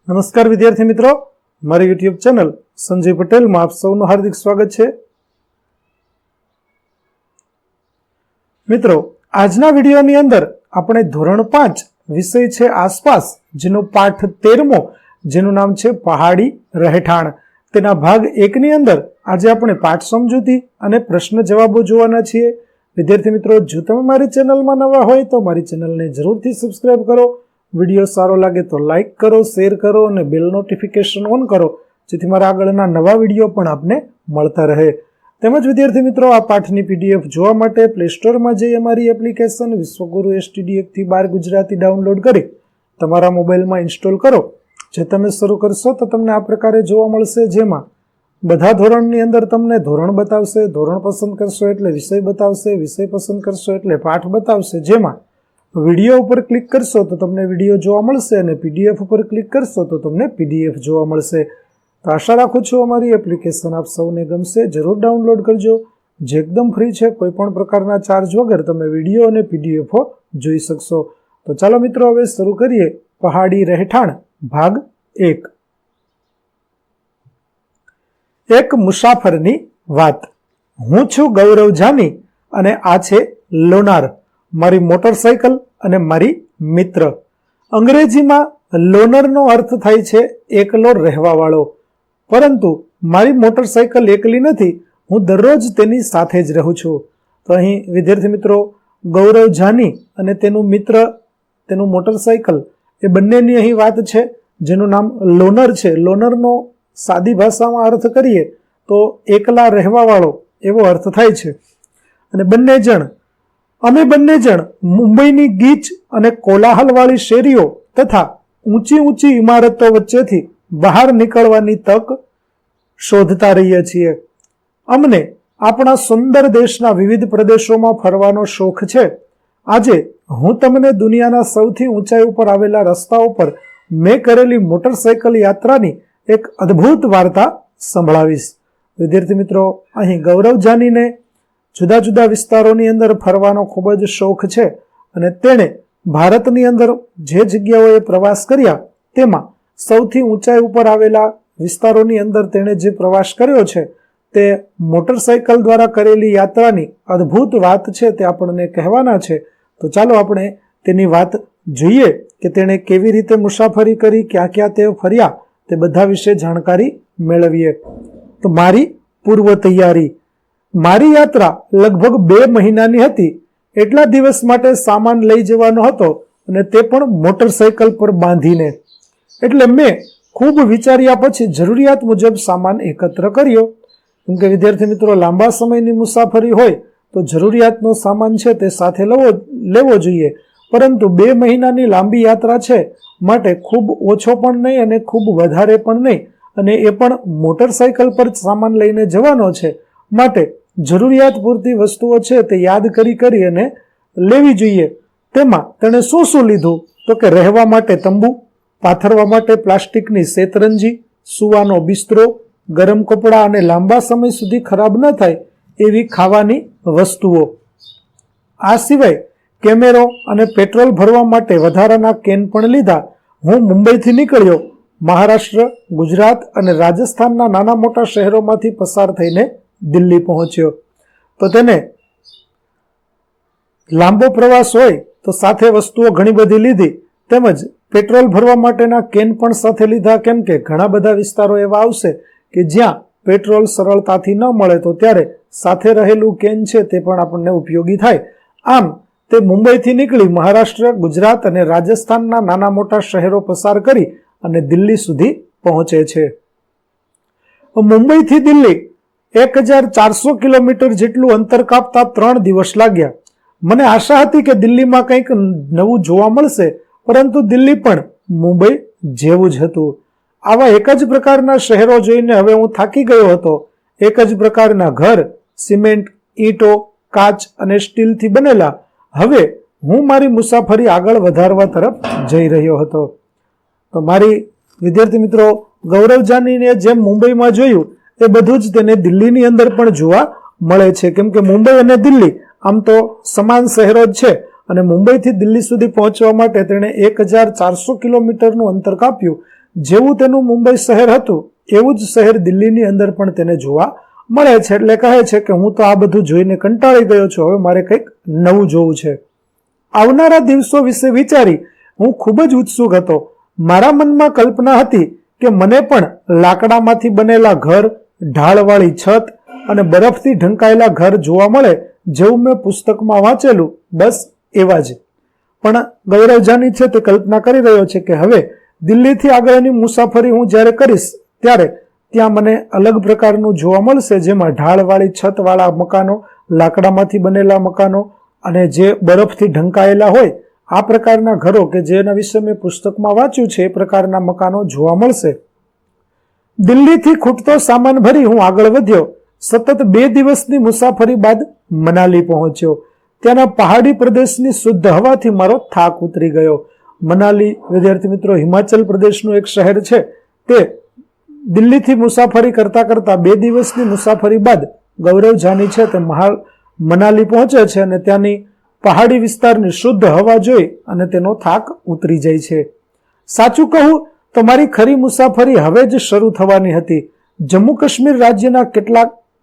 નમસ્કાર વિદ્યાર્થી મિત્રો, મારી યુટ્યુબ ચેનલ સંજય પટેલમાં આપ સૌનું હાર્દિક સ્વાગત છે. મિત્રો, આજના વિડીયોની અંદર આપણે ધોરણ 5 વિષય છે આસપાસ, જેનો પાઠ 13મો, જેનું નામ છે પહાડી રહેઠાણ, તેના ભાગ 1 ની અંદર આજે આપણે પાઠ સમજૂતી અને પ્રશ્ન જવાબો જોવાના છીએ. વિદ્યાર્થી મિત્રો, જો તમે મારી ચેનલમાં નવા હોય તો મારી ચેનલને જરૂરથી સબસ્ક્રાઇબ કરો. વિડીયો સારો લાગે તો લાઇક કરો, શેર કરો અને બેલ નોટિફિકેશન ઓન કરો, જેથી મારા આગળના નવા વિડીયો પણ આપને મળતા રહે. તેમજ વિદ્યાર્થી મિત્રો, આ પાઠની પીડીએફ જોવા માટે પ્લે સ્ટોરમાં જઈ અમારી એપ્લિકેશન વિશ્વગુરુ STD 1 થી 12 ગુજરાતી ડાઉનલોડ કરી તમારા મોબાઈલમાં ઇન્સ્ટોલ કરો. જે તમે શરૂ કરશો તો તમને આ પ્રકારે જોવા મળશે, જેમાં બધા ધોરણની અંદર તમને ધોરણ બતાવશે, ધોરણ પસંદ કરશો એટલે વિષય બતાવશે, વિષય પસંદ કરશો એટલે પાઠ બતાવશે. જેમાં વિડીયો ઉપર ક્લિક કરશો તો તમને વિડીયો જોવા મળશે અને PDF ઉપર ક્લિક કરશો તો તમને PDF જોવા મળશે. તો આશા રાખું છું અમારી એપ્લિકેશન આપ સૌને ગમશે. જરૂર ડાઉનલોડ કરજો, જે એકદમ ફ્રી છે. કોઈ પણ પ્રકારના ચાર્જ વગર તમે વિડીયો અને PDF જોઈ શકશો. તો ચાલો મિત્રો, હવે શરૂ કરીએ પહાડી રહેઠાણ ભાગ 1. એક મુસાફરની વાત. હું છું ગૌરવ જાની અને આ છે લોનાર, મારી મોટરસાયકલ અને મારી મિત્ર. અંગ્રેજીમાં લોનરનો અર્થ થાય છે એકલો રહેવાવાળો, પરંતુ મારી મોટરસાયકલ એકલી નથી, હું દરરોજ તેની સાથે જ રહું છું. તો અહીં વિદ્યાર્થી મિત્રો, ગૌરવ જાની અને તેનું મિત્ર, તેનું મોટરસાયકલ, એ બંનેની અહીં વાત છે, જેનું નામ લોનર છે. લોનરનો સાદી ભાષામાં અર્થ કરીએ તો એકલા રહેવાવાળો એવો અર્થ થાય છે. અને અમે બંને જણ મુંબઈની ગીચ અને કોલાહલવાળી શેરીઓ તથા ઊંચી ઇમારતો વચ્ચેથી બહાર નીકળવાની તક શોધતા રહીએ છીએ. અમને આપણા સુંદર દેશના વિવિધ પ્રદેશોમાં ફરવાનો શોખ છે. આજે હું તમને દુનિયાના સૌથી ઊંચાઈ ઉપર આવેલા રસ્તાઓ પર મેં કરેલી મોટરસાયકલ યાત્રાની એક અદ્ભુત વાર્તા સંભળાવીશ. વિદ્યાર્થી મિત્રો, અહીં ગૌરવ જાનીને જુદા જુદા વિસ્તારોની અંદર ફરવાનો ખૂબ જ શોખ છે અને તેણે ભારતની અંદર જે જગ્યાઓએ પ્રવાસ કર્યા તેમાં સૌથી ઊંચાઈ ઉપર આવેલા વિસ્તારોની અંદર તેણે જે પ્રવાસ કર્યો છે તે મોટરસાયકલ દ્વારા કરેલી યાત્રાની અદ્ભુત વાત છે, તે આપણને કહેવાના છે. તો ચાલો આપણે તેની વાત જોઈએ કે તેણે કેવી રીતે મુસાફરી કરી, ક્યાં ક્યાં તે ફર્યા, તે બધા વિશે જાણકારી મેળવીએ. તો મારી પૂર્વ તૈયારી. મારી યાત્રા લગભગ 2 મહિનાની હતી. એટલા દિવસ માટે સામાન લઈ જવાનો હતો અને તે પણ મોટરસાયકલ પર બાંધીને. એટલે મેં ખૂબ વિચાર્યા પછી જરૂરિયાત મુજબ સામાન એકત્ર કર્યો. કેમ કે વિદ્યાર્થી મિત્રો, લાંબા સમયની મુસાફરી હોય તો જરૂરિયાતનો સામાન છે તે સાથે લેવો જોઈએ. પરંતુ 2 મહિનાની લાંબી યાત્રા છે, માટે ખૂબ ઓછો પણ નહીં અને ખૂબ વધારે પણ નહીં, અને એ પણ મોટરસાયકલ પર સામાન લઈને જવાનો છે, માટે જરૂરિયાત પૂરતી વસ્તુઓ છે તે યાદ કરી અને લેવી જોઈએ. તેમાં તેણે શું લીધું તો કે રહેવા માટે તંબુ, પાથરવા માટે પ્લાસ્ટિકની શેતરંજી, સૂવાનો બિસ્તરો, ગરમ કપડાં અને લાંબા સમય સુધી ખરાબ ન થાય એવી ખાવાની વસ્તુઓ. આ સિવાય કેમેરો અને પેટ્રોલ ભરવા માટે વધારાના કેન પણ લીધા. હું મુંબઈથી નીકળ્યો. મહારાષ્ટ્ર, ગુજરાત અને રાજસ્થાનના નાના મોટા શહેરોમાંથી પસાર થઈને દિલ્હી પહોંચ્યો. તો તેને લાંબો પ્રવાસ હોય તો સાથે વસ્તુઓ ઘણી બધી લીધી, તેમજ પેટ્રોલ ભરવા માટેના કેન પણ સાથે લીધા. કેમ કે ઘણા બધા વિસ્તારો એવા આવશે કે જ્યાં પેટ્રોલ સરળતાથી ન મળે, તો ત્યારે સાથે રહેલું કેન છે તે પણ આપણને ઉપયોગી થાય. આમ તે મુંબઈથી નીકળી મહારાષ્ટ્ર, ગુજરાત અને રાજસ્થાનના નાના મોટા શહેરો પસાર કરી અને દિલ્હી સુધી પહોંચે છે. મુંબઈથી દિલ્હી 1400 કિલોમીટર જેટલું અંતર કાપતા 3 દિવસ લાગ્યા. મને આશા હતી કે દિલ્હીમાં કંઈક નવું જોવા મળશે, પરંતુ દિલ્હી પણ મુંબઈ જેવું જ હતું. આવા એક જ પ્રકારના શહેરો જોઈને હવે હું થાકી ગયો હતો. એક જ પ્રકારના ઘર, સિમેન્ટ, ઈંટો, કાચ અને સ્ટીલથી બનેલા. હવે હું મારી મુસાફરી આગળ વધારવા તરફ જઈ રહ્યો હતો. તો મારી વિદ્યાર્થી મિત્રો, ગૌરવ જાનીને જેમ મુંબઈમાં જોયું એ બધું જ તેને દિલ્હીની અંદર પણ જોવા મળે છે. કેમ કે મુંબઈ અને દિલ્હી આમ તો સમાન શહેરો જ છે અને મુંબઈથી દિલ્હી સુધી પહોંચવા માટે તેણે 1400 કિલોમીટરનું અંતર કાપ્યું, જેવું તેનું મુંબઈ શહેર હતું એવું જ શહેર દિલ્હીની અંદર પણ તેને જોવા મળે છે. એટલે કહે છે કે હું તો આ બધું જોઈને કંટાળી ગયો છું, હવે મારે કંઈક નવું જોવું છે. આવનારા દિવસો વિશે વિચારી હું ખૂબ જ ઉત્સુક હતો. મારા મનમાં કલ્પના હતી કે મને પણ લાકડામાંથી બનેલા ઘર, ઢાળવાળી છત અને બરફથી ઢંકાયેલા ઘર જોવા મળે, જેવું મેં પુસ્તકમાં વાંચેલું, બસ એવા જ. પણ ગૌરવ જાની છે તે કલ્પના કરી રહ્યો છે કે હવે દિલ્હીથી આગળની મુસાફરી હું જ્યારે કરીશ ત્યારે ત્યાં મને અલગ પ્રકારનું જોવા મળશે, જેમાં ઢાળવાળી છતવાળા મકાનો, લાકડામાંથી બનેલા મકાનો અને જે બરફથી ઢંકાયેલા હોય આ પ્રકારના ઘરો કે જેના વિશે મેં પુસ્તકમાં વાંચ્યું છે એ પ્રકારના મકાનો જોવા મળશે. દિલ્હીથી ખૂટતો સામાન ભરી હું આગળ વધ્યો. સતત 2 દિવસની મુસાફરી બાદ મનાલી પહોંચ્યો. ત્યાંના પહાડી પ્રદેશની શુદ્ધ હવાથી મારો થાક ઉતરી ગયો. મનાલી, વિદ્યાર્થી મિત્રો, હિમાચલ પ્રદેશનું એક શહેર છે. તે દિલ્હીથી મુસાફરી કરતા કરતા 2 દિવસની મુસાફરી બાદ ગૌરવ જાની છે તે મનાલી પહોંચે છે અને ત્યાંની પહાડી વિસ્તારની શુદ્ધ હવા જોઈ અને તેનો થાક ઉતરી જાય છે. સાચું કહું તો મારી ખરી મુસાફરી હવે જ શરૂ થવાની હતી. જમ્મુ કાશ્મીર રાજ્યના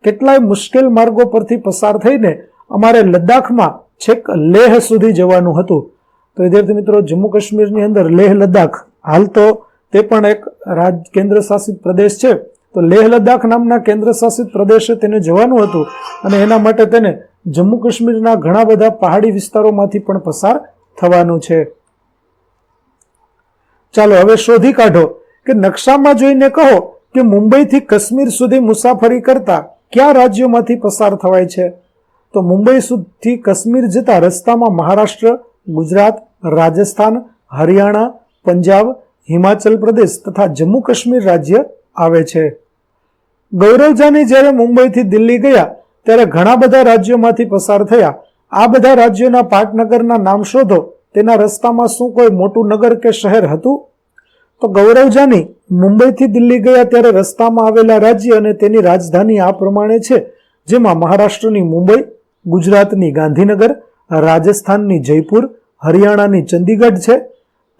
કેટલાય મુશ્કેલ માર્ગો પરથી પસાર થઈને અમારે લદ્દાખમાં છેક લેહ સુધી જવાનું હતું. તો વિદ્યાર્થી મિત્રો, જમ્મુ કાશ્મીરની અંદર લેહ લદ્દાખ, હાલ તો તે પણ એક કેન્દ્ર શાસિત પ્રદેશ છે, તો લેહ લદ્દાખ નામના કેન્દ્ર શાસિત પ્રદેશે તેને જવાનું હતું અને એના માટે તેને જમ્મુ કાશ્મીરના ઘણા બધા પહાડી વિસ્તારોમાંથી પણ પસાર થવાનું છે. ચાલો હવે શોધી કાઢો કે નકશામાં જોઈને કહો કે મુંબઈથી કાશ્મીર સુધી મુસાફરી કરતા કયા રાજ્યોમાંથી પસાર થવાય છે. તો મુંબઈ સુધી કાશ્મીર જતા રસ્તામાં મહારાષ્ટ્ર, ગુજરાત, રાજસ્થાન, હરિયાણા, પંજાબ, હિમાચલ પ્રદેશ તથા જમ્મુ કાશ્મીર રાજ્ય આવે છે. ગૌરવ જાની જ્યારે મુંબઈથી દિલ્હી ગયા ત્યારે ઘણા બધા રાજ્યોમાંથી પસાર થયા. આ બધા રાજ્યોના પાટનગરના નામ શોધો. તેના રસ્તામાં શું કોઈ મોટું નગર કે શહેર હતું? તો ગૌરવ જાની મુંબઈથી દિલ્હી ગયા ત્યારે રસ્તામાં આવેલા રાજ્ય અને તેની રાજધાની આ પ્રમાણે છે, જેમાં મહારાષ્ટ્રની મુંબઈ, ગુજરાતની ગાંધીનગર, રાજસ્થાનની જયપુર, હરિયાણાની ચંદીગઢ છે.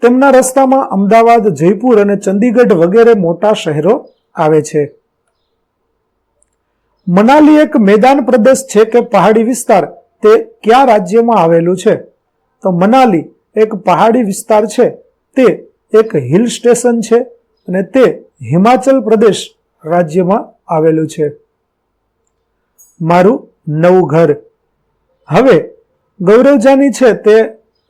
તેમના રસ્તામાં અમદાવાદ, જયપુર અને ચંદીગઢ વગેરે મોટા શહેરો આવે છે. મનાલી એક મેદાન પ્રદેશ છે કે પહાડી વિસ્તાર, તે કયા રાજ્યમાં આવેલું છે? તો મનાલી એક પહાડી વિસ્તાર છે, તે એક હિલ સ્ટેશન છે અને તે હિમાચલ પ્રદેશ રાજ્યમાં આવેલું છે. મારું નવું ઘર. હવે ગૌરવ જાની છે તે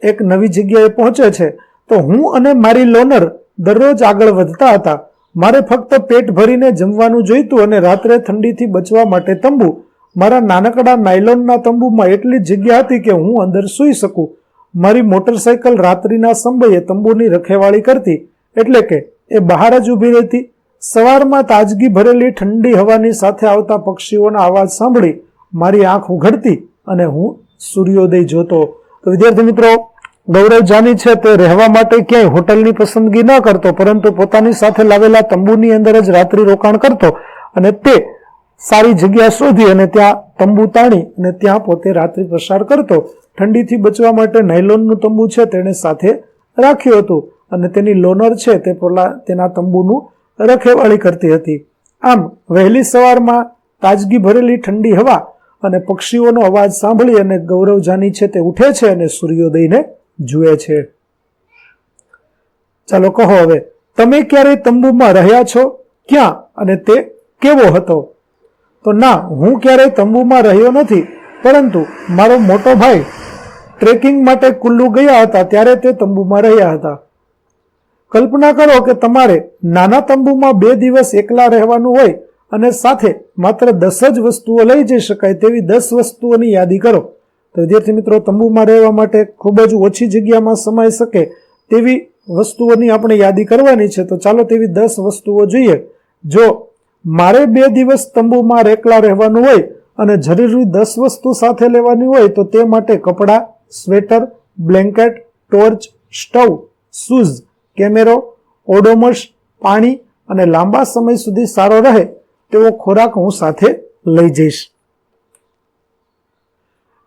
એક નવી જગ્યાએ પહોંચે છે. તો હું અને મારી લોનર દરરોજ આગળ વધતા હતા. મારે ફક્ત પેટ ભરીને જમવાનું જોઈતું અને રાત્રે ઠંડીથી બચવા માટે તંબુ. મારા નાનકડા નાયલોનના તંબુમાં એટલી જગ્યા હતી કે હું અંદર સૂઈ શકું. મારી મોટરસાયકલ રાત્રિના સમયે તંબુની રખેવાળી કરતી, એટલે કે એ બહાર જ ઊભી રહેતી. સવારમાં તાજગી ભરેલી ઠંડી હવાની સાથે આવતા પક્ષીઓના અવાજ સાંભળી મારી આંખ ઉઘડતી અને હું સૂર્યોદય જોતો. તો વિદ્યાર્થી મિત્રો, ગૌરવ જાની છે તે રહેવા માટે ક્યાંય હોટલની પસંદગી ન કરતો, પરંતુ પોતાની સાથે લાવેલા તંબુની અંદર જ રાત્રિ રોકાણ કરતો અને તે સારી જગ્યા શોધી અને ત્યાં તંબુ તાણી અને ત્યાં પોતે રાત્રિ પસાર કરતો. ઠંડીથી બચવા માટે નાયલોનનું તંબુ છે તેણે સાથે રાખ્યું હતું અને તેની લોનર છે તે તેના તંબુનું રખેવાળી કરતી હતી. આમ વહેલી સવારમાં તાજગી ભરેલી ઠંડી હવા અને પક્ષીઓનો અવાજ સાંભળી અને ગૌરવ જાની છે તે ઉઠે છે અને સૂર્યોદયને જુએ છે. ચાલો કહો હવે, તમે ક્યારેય તંબુમાં રહ્યા છો? ક્યાં અને તે કેવો હતો? તો ના, હું ક્યારેય તંબુમાં રહ્યો નથી, પરંતુ મારો મોટો ભાઈ ટ્રેકિંગ માટે કુલ્લુ ગયા હતા ત્યારે તે તંબુમાં રહ્યા હતા. કલ્પના કરો કે તમારે નાના તંબુમાં 2 દિવસ એકલા રહેવાનું હોય અને સાથે માત્ર 10 જ વસ્તુઓ લઈ જઈ શકાય તેવી 10 વસ્તુઓની યાદી કરો. તો વિદ્યાર્થી મિત્રો, તંબુમાં રહેવા માટે ખૂબ જ ઓછી જગ્યામાં સમાઈ શકે તેવી વસ્તુઓની આપણે યાદી કરવાની છે. તો ચાલો તેવી 10 વસ્તુઓ જોઈએ. જો મારે 2 દિવસ તંબુમાં એકલા રહેવાનું હોય અને જરૂરી 10 વસ્તુ સાથે લેવાની હોય તો તે માટે કપડાં, sweater, blanket, torch, stove, shoes, કેમેરો, ઓડોમસ, પાણી અને લાંબા સમય સુધી સારો રહે તેવો ખોરાક હું સાથે લઈ જઈશ.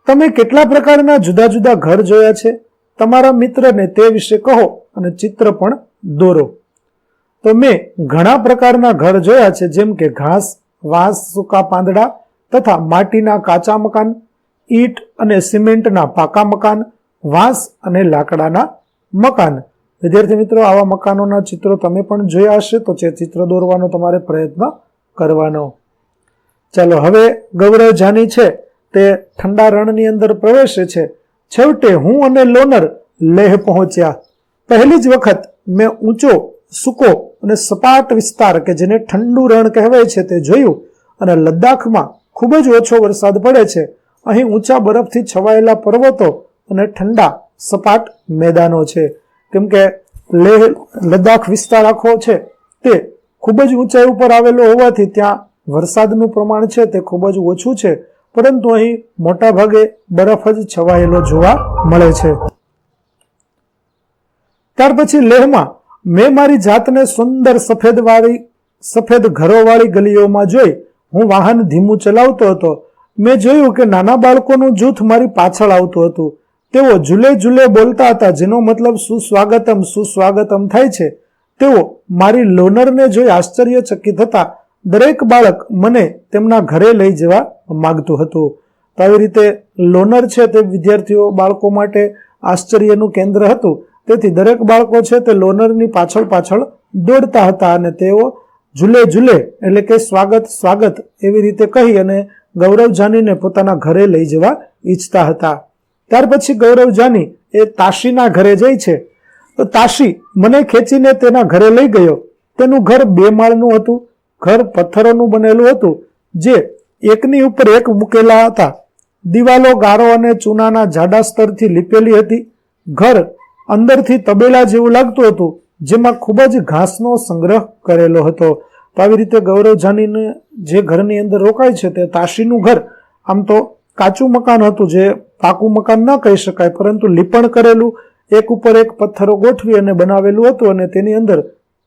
તમે કેટલા પ્રકારના જુદા જુદા ઘર જોયા છે? તમારા મિત્રને તે વિશે કહો અને ચિત્ર પણ દોરો. તો તો મેં ઘણા પ્રકારના ઘર જોયા છે, જેમ કે ઘાસ, વાંસ, સૂકા પાંદડા તથા માટીના કાચા મકાન, ઈંટ અને સિમેન્ટના પાકા મકાન, વાંસ અને લાકડાના મકાન. વિદ્યાર્થી મિત્રો, આવા મકાનોના ચિત્રો તમે પણ જોયા હશે, તો ચિત્ર દોરવાનો તમારે પ્રયત્ન કરવાનો. ચાલો, હવે ગૌરવ જાની છે તે ઠંડા રણની અંદર પ્રવેશે છે. છેવટે હું અને લોનર લેહ પહોંચ્યા. પહેલી જ વખત મેં ઊંચો, સૂકો અને સપાટ વિસ્તાર કે જેને ઠંડુ રણ કહેવાય છે તે જોયું. અને લદ્દાખમાં ખૂબ જ ઓછો વરસાદ પડે છે. અહીં ઊંચા બરફથી છવાયેલા પર્વતો અને ઠંડા સપાટ મેદાનો છે. કેમ કે લેહ લદ્દાખ વિસ્તાર આખો છે તે ખૂબ જ ઊંચાઈ ઉપર આવેલો હોવાથી ત્યાં વરસાદનું પ્રમાણ છે તે ખૂબ જ ઓછું છે, પરંતુ અહીં મોટા ભાગે બરફ જ છવાયેલો જોવા મળે છે. ત્યાર પછી લેહમાં મેં મારી જાતને સુંદર સફેદ ઘરોવાળી ગલીઓમાં જોઈ. હું વાહન ધીમું ચલાવતો હતો. મેં જોયું કે નાના બાળકોનું જૂથ મારી પાછળ આવતું હતું. તેઓ ઝૂલે ઝૂલે બોલતા હતા, જેનો મતલબ સુસ્વાગતમ સુસ્વાગતમ થાય છે. તેઓ મારી લોનરને જોઈ આશ્ચર્યચકિત હતા. દરેક બાળક મને તેમના ઘરે લઈ જવા માંગતું હતું. તો આવી રીતે લોનર છે તે વિદ્યાર્થીઓ બાળકો માટે આશ્ચર્યનું કેન્દ્ર હતું. તેથી દરેક બાળકો છે તે લોનરની પાછળ દોડતા હતા અને તેઓ ઝૂલે ઝૂલે એટલે કે સ્વાગત સ્વાગત એવી રીતે કહી અને ગૌરવ જાનીને પોતાના ઘરે લઈ જવા ઈચ્છતા હતા. ત્યાર પછી ગૌરવ જાની એ તાશીના ઘરે જાય છે. તો તાશી મને ખેંચીને તેના ઘરે લઈ ગયો. તેનું ઘર 2 માળનું હતું. ઘર પથ્થરોનું બનેલું હતું, જે એકની ઉપર એક મૂકેલા હતા. દિવાલો ગારો અને ચૂનાના જાડા સ્તરથી લીપેલી હતી. ઘર અંદરથી તબેલા જેવું લાગતું હતું, જેમાં ખૂબ જ ઘાસનો સંગ્રહ કરેલો હતો. તો આવી રીતે ગૌરવ જાનીને જે ઘરની અંદર રોકાય છે તે તાશીનું ઘર આમ તો કાચું મકાન હતું, જે પાકું મકાન ન કહી શકાય, પરંતુ લીપણ કરેલું, એક ઉપર એક પથ્થરો ગોઠવી અને બનાવેલું હતું અને તેની અંદર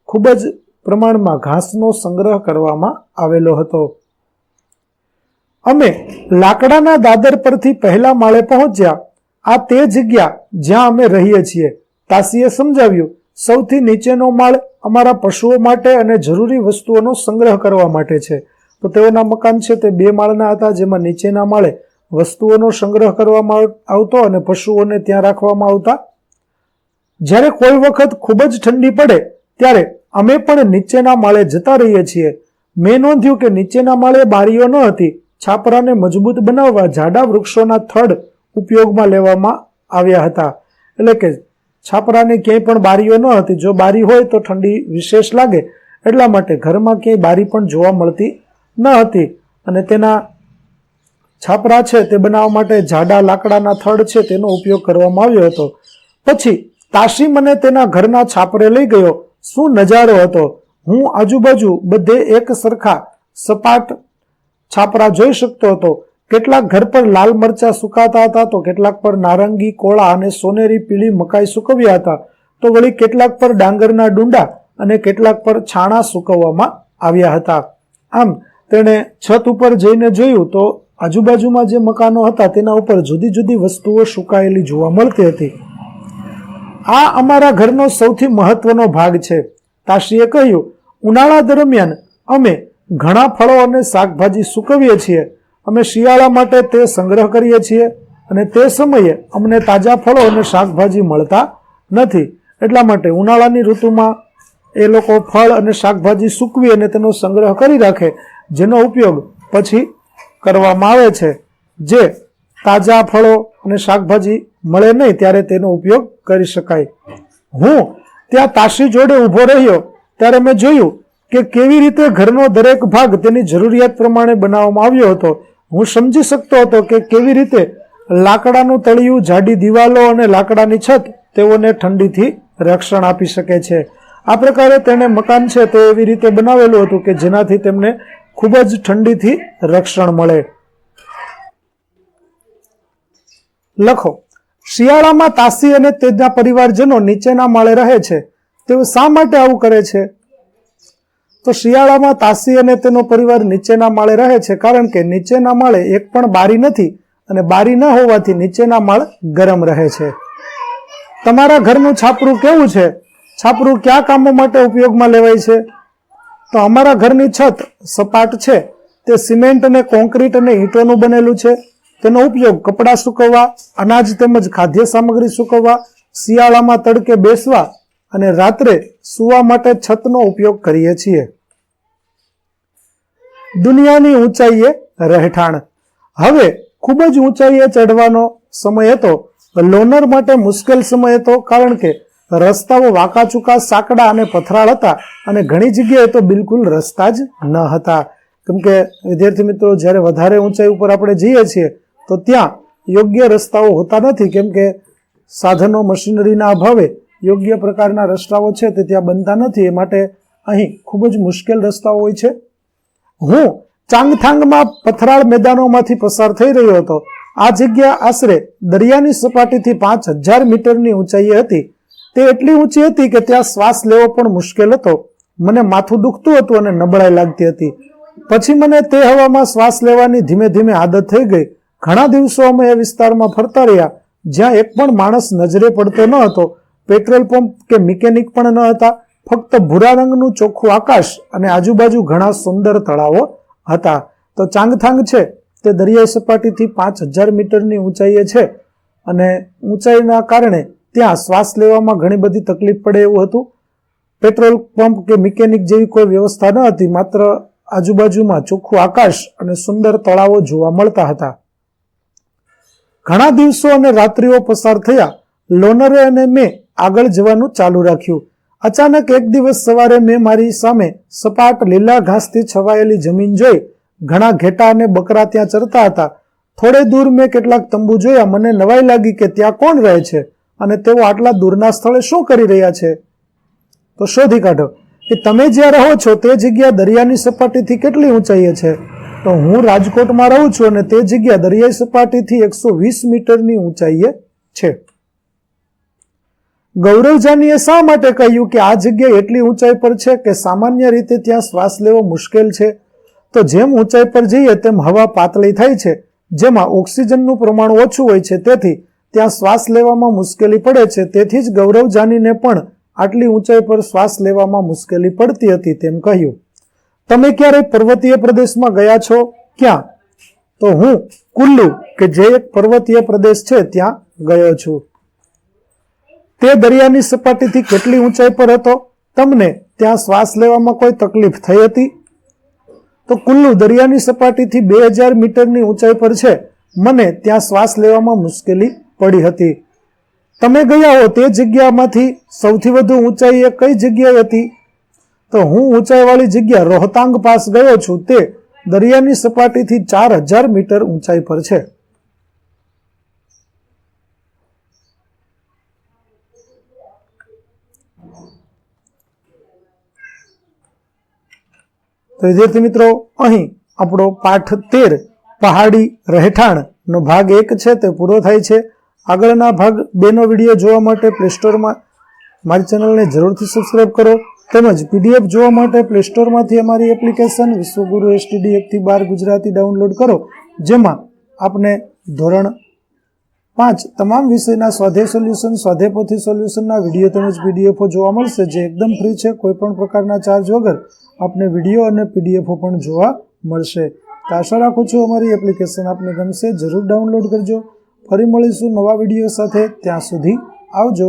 ખૂબ જ પ્રમાણમાં ઘાસનો સંગ્રહ કરવામાં આવેલો હતો. અમે લાકડાના દાદર પરથી પહેલા માળે પહોંચ્યા. આ તે જગ્યા જ્યાં અમે રહીએ છીએ, તાશીએ સમજાવ્યું. સૌથી નીચેનો માળ અમારા પશુઓ માટે અને જરૂરી વસ્તુઓનો સંગ્રહ કરવા માટે છે. તો તેઓના મકાન છે તે 2 માળના હતા, જેમાં નીચેના માળે વસ્તુઓનો સંગ્રહ કરવામાં આવતો અને પશુઓને ત્યાં રાખવામાં આવતા. જ્યારે કોઈ વખત ખૂબ જ ઠંડી પડે ત્યારે અમે પણ નીચેના માળે જતા રહીએ છીએ. મેં નોંધ્યું કે નીચેના માળે બારીઓ ન હતી. છાપરાને મજબૂત બનાવવા જાડા વૃક્ષોના થડ ઉપયોગમાં લેવામાં આવ્યા હતા. એટલે કે છાપરાને ક્યાંય પણ બારીઓ ન હતી. જો બારી હોય તો ઠંડી વિશેષ લાગે, એટલા માટે ઘરમાં ક્યાંય બારી પણ જોવા મળતી ન હતી. અને તેના છાપરા છે તે બનાવવા માટે જાડા લાકડાના થડ છે તેનો ઉપયોગ કરવામાં આવ્યો હતો. પછી તાશી મને તેના ઘરના છાપરે લઈ ગયો. શું નજારો હતો! હું આજુબાજુ બધે એક સરખા સપાટ છાપરા જોઈ શકતો હતો. કેટલાક ઘર પર લાલ મરચા સુકાતા હતા, તો કેટલાક પર નારંગી, કોળા અને સોનેરી પીળી મકાઈ સુકવ્યા હતા. તો વળી કેટલાક પર ડાંગરના ડુંડા અને કેટલાક પર છાણા સુકવવામાં આવ્યા હતા. આમ તેણે છત ઉપર જઈને જોયું તો આજુબાજુમાં જે મકાનો હતા તેના ઉપર જુદી જુદી વસ્તુઓ સુકાયેલી જોવા મળતી હતી. આ અમારા ઘરનો સૌથી મહત્વનો ભાગ છે, તાશીએ કહ્યું. ઉનાળા દરમિયાન અમે ઘણા ફળો અને શાકભાજી સૂકવીએ છીએ. અમે શિયાળા માટે તે સંગ્રહ કરીએ છીએ અને તે સમયે અમને તાજા ફળો અને શાકભાજી મળતા નથી. એટલા માટે ઉનાળાની ઋતુમાં એ લોકો ફળ અને શાકભાજી સૂકવી અને તેનો સંગ્રહ કરી રાખે, જેનો ઉપયોગ પછી કરવામાં આવે છે. જે તાજા ફળો અને શાકભાજી મળે નહીં ત્યારે તેનો ઉપયોગ કરી શકાય. હું ત્યાં તાશી જોડે ઊભો રહ્યો ત્યારે મેં જોયું કે કેવી રીતે ઘરનો દરેક ભાગ તેની જરૂરિયાત પ્રમાણે બનાવવામાં આવ્યો હતો. હું સમજી શકતો હતો કે કેવી રીતે લાકડાનું તળિયું, જાડી દિવાલો અને લાકડાની છત તેઓને ઠંડીથી રક્ષણ આપી શકે છે. આ પ્રકારે તેણે મકાન છે તે એવી રીતે બનાવેલું હતું કે જેનાથી તેમને ખૂબ જ ઠંડીથી રક્ષણ મળે. લખો, શિયાળામાં તાશી અને તેના પરિવારજનો નીચેના માળે રહે છે. તેઓ શા માટે આવું કરે છે? તો શિયાળામાં તાશી અને તેનો પરિવાર નીચેના માળે રહે છે કારણ કે નીચેના માળે એક પણ બારી નથી અને બારી ન હોવાથી નીચેના માળ ગરમ રહે છે. તમારા ઘરનું છાપરું કેવું છે? છાપરું કયા કામો માટે ઉપયોગમાં લેવાય છે? તો અમારા ઘરની છત સપાટ છે, તે સિમેન્ટ અને કોન્ક્રીટ અને ઈંટોનું બનેલું છે. તેનો ઉપયોગ કપડાં સૂકવવા, અનાજ તેમજ ખાદ્ય સામગ્રી સૂકવવા, શિયાળામાં તડકે બેસવા અને રાત્રે સૂવા માટે છતનો ઉપયોગ કરીએ છીએ. દુનિયાની ઊંચાઈએ રહેઠાણ. હવે ખૂબ જ ઊંચાઈએ ચડવાનો સમય હતો. લોનર માટે મુશ્કેલ સમય હતો, કારણ કે રસ્તાઓ વાંકાચૂકા, સાંકડા અને પથરાળ હતા અને ઘણી જગ્યાએ તો બિલકુલ રસ્તા જ ન હતા. કેમ કે વિદ્યાર્થી મિત્રો, જ્યારે વધારે ઊંચાઈ ઉપર આપણે જઈએ છીએ તો ત્યાં યોગ્ય રસ્તાઓ હોતા નથી, કેમ કે સાધનો મશીનરીના અભાવે યોગ્ય પ્રકારના રસ્તાઓ છે તે ત્યાં બનતા નથી. એ માટે અહીં ખૂબ જ મુશ્કેલ રસ્તાઓ હોય છે. હું ચાંગથાંગમાં પથરાળ મેદાનોમાંથી પસાર થઈ રહ્યો હતો. આ જગ્યા આશરે દરિયાની સપાટીથી 5000 મીટરની ઊંચાઈએ હતી. તે એટલી ઊંચી હતી કે ત્યાં શ્વાસ લેવો પણ મુશ્કેલ હતો. મને માથું દુખતું હતું અને નબળાઈ લાગતી હતી. પછી મને તે હવામાં શ્વાસ લેવાની ધીમે ધીમે આદત થઈ ગઈ. ઘણા દિવસો અમે એ વિસ્તારમાં ફરતા રહ્યા જ્યાં એક પણ માણસ નજરે પડતો ન હતો. પેટ્રોલ પંપ કે મિકેનિક પણ ન હતા. ફક્ત ભૂરા રંગનું ચોખ્ખું આકાશ અને આજુબાજુ ઘણા સુંદર તળાવો હતા. તો ચાંગથાંગ છે તે દરિયાઈ સપાટીથી 5000 મીટરની ઊંચાઈએ છે અને ઊંચાઈના કારણે ત્યાં શ્વાસ લેવામાં ઘણી બધી તકલીફ પડે એવું હતું. પેટ્રોલ પંપ કે મિકેનિક જેવી કોઈ વ્યવસ્થા ન હતી. માત્ર આજુબાજુમાં ચોખ્ખું આકાશ અને સુંદર તળાવો જોવા મળતા હતા. ઘણા દિવસો અને રાત્રિઓ પસાર થયા. લોનરે અને મેં આગળ જવાનું ચાલુ રાખ્યું. અચાનક એક દિવસ સવારે મેં મારી સામે સપાટ લીલા ઘાસથી છવાયેલી જમીન જોઈ. ઘણા ઘેટા અને બકરા ત્યાં ચરતા હતા. થોડે દૂર મેં કેટલાક તંબુ જોયા. મને નવાઈ લાગી કે ત્યાં કોણ રહે છે અને તેઓ આટલા દૂરના સ્થળે શું કરી રહ્યા છે. તો શોધી કાઢો કે તમે જ્યાં રહો છો તે જગ્યા દરિયાની સપાટીથી કેટલી ઊંચાઈએ છે. તો હું રાજકોટમાં રહું છું અને તે જગ્યા દરિયાઈ સપાટીથી 120 મીટરની ઊંચાઈએ છે. ગૌરવ જાનીએ શા માટે કહ્યું કે આ જગ્યા એટલી ઊંચાઈ પર છે કે સામાન્ય રીતે ત્યાં શ્વાસ લેવો મુશ્કેલ છે? તો જેમ ઊંચાઈ પર જઈએ તેમ હવા પાતળી થાય છે, જેમાં ઓક્સિજનનું પ્રમાણ ઓછું હોય છે. તેથી ત્યાં શ્વાસ લેવામાં મુશ્કેલી પડે છે. તેથી જ ગૌરવ જાનીને પણ આટલી ઊંચાઈ પર શ્વાસ લેવામાં મુશ્કેલી પડતી હતી તેમ કહ્યું. તમે ક્યારેય પર્વતીય પ્રદેશમાં ગયા છો? ક્યાં? તો હું કુલ્લુ કે જે એક પર્વતીય પ્રદેશ છે ત્યાં ગયો છું. તે દરિયાની સપાટીથી કેટલી ઊંચાઈ પર હતો? તમને ત્યાં શ્વાસ લેવામાં કોઈ તકલીફ થઈ હતી? તો કુલ્લુ દરિયાની સપાટીથી 2000 મીટરની ઊંચાઈ પર છે. મને ત્યાં શ્વાસ લેવામાં મુશ્કેલી પડી હતી. તમે ગયા હો તે જગ્યામાંથી સૌથી વધુ ઊંચાઈ એ કઈ જગ્યાએ હતી? તો હું ઊંચાઈવાળી જગ્યા રોહતાંગ પાસ ગયો છું. તે દરિયાની સપાટીથી 4000 મીટર ઊંચાઈ પર છે. તો વિદ્યાર્થી મિત્રો, અહીં આપણો પાઠ 13 પહાડી રહેઠાણ નો ભાગ 1 છે તે પૂરો થાય છે. આગળના ભાગ 2 નો વિડીયો જોવા માટે પ્લે સ્ટોરમાં મારી ચેનલને જરૂરથી સબસ્ક્રાઇબ કરો. તેમજ પીડીએફ જોવા માટે પ્લે સ્ટોરમાંથી અમારી એપ્લિકેશન વિશ્વગુરુ STD 1 થી 12 ગુજરાતી ડાઉનલોડ કરો, જેમાં આપને ધોરણ 5 તમામ વિષયના સ્વાધ્યાય સોલ્યુશન, સ્વાધ્યાય પોથી સોલ્યુશનના વિડીયો તેમજ પીડીએફો જોવા મળશે, જે એકદમ ફ્રી છે. કોઈ પણ પ્રકારના ચાર્જ વગર આપને વિડીયો અને પીડીએફો પણ જોવા મળશે. તો આશા રાખું છું અમારી એપ્લિકેશન આપને ગમશે. જરૂર ડાઉનલોડ કરજો. ફરી મળીશું નવા વિડીયો સાથે. ત્યાં સુધી આવજો.